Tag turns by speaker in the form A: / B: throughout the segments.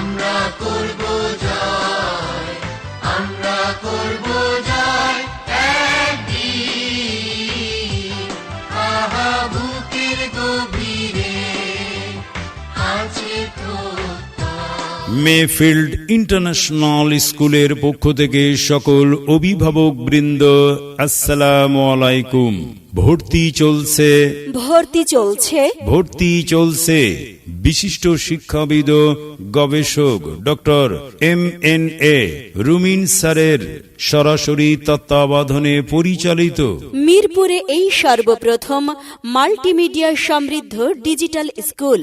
A: আমরা করব জয়, আমরা করব জয় একদিন। আহা বুকের গভীরে আছে
B: মেফিল্ড ইন্টারন্যাশনাল স্কুলের পক্ষ থেকে সকল অভিভাবক বৃন্দ আসসালামু আলাইকুম। ভর্তি চলছে বিশিষ্ট শিক্ষাবিদ ও গবেষক ডক্টর MNA রুমিন স্যারের সরাসরি তত্ত্বাবধানে পরিচালিত
C: মিরপুরে এই সর্বপ্রথম মাল্টিমিডিয়া সমৃদ্ধ digital school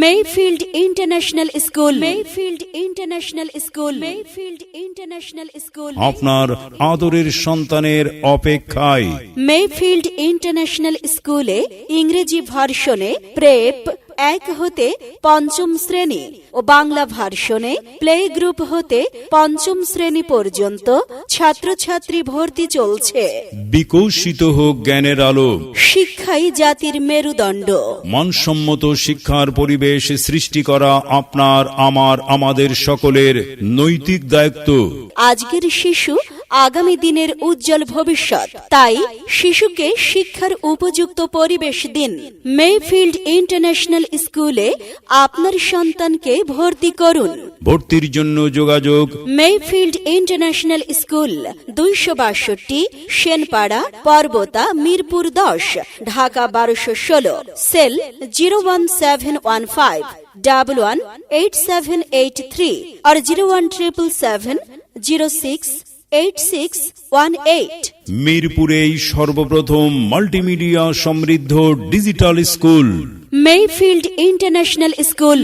C: Mayfield international school.
B: আপনার আদরের সন্তানের অপেক্ষায়
C: মেফিল্ড ইন্টারন্যাশনাল স্কুলে ইংরেজি ভার্সনে প্রেপ 1 হতে 5ম শ্রেণী ও বাংলা ভার্সনে প্লে গ্রুপ হতে 5ম শ্রেণী পর্যন্ত ছাত্রছাত্রী ভর্তি চলছে।
B: বিকশিত হোক জ্ঞানের আলো,
C: শিক্ষাই জাতির মেরুদণ্ড।
B: মানসম্মত শিক্ষার পরিবেশ সৃষ্টি করা আপনার, আমার, আমাদের সকলের নৈতিক দায়িত্ব।
C: আজকের শিশু আগামী দিনের উজ্জ্বল ভবিষ্যৎ, তাই শিশুকে শিক্ষার উপযুক্ত পরিবেশ দিন। মেফিল্ড ইন্টারন্যাশনাল স্কুলে আপনার সন্তানকে ভর্তি করুন।
B: ভর্তির জন্য যোগাযোগ
C: Mayfield international school 262 Senpara পর্বতা Mirpur 10 Dhaka 1216 sell 01715 118783 और 01777068618।
B: মিরপুরেই সর্বপ্রথম মাল্টিমিডিয়া সমৃদ্ধ digital school
C: Mayfield international school.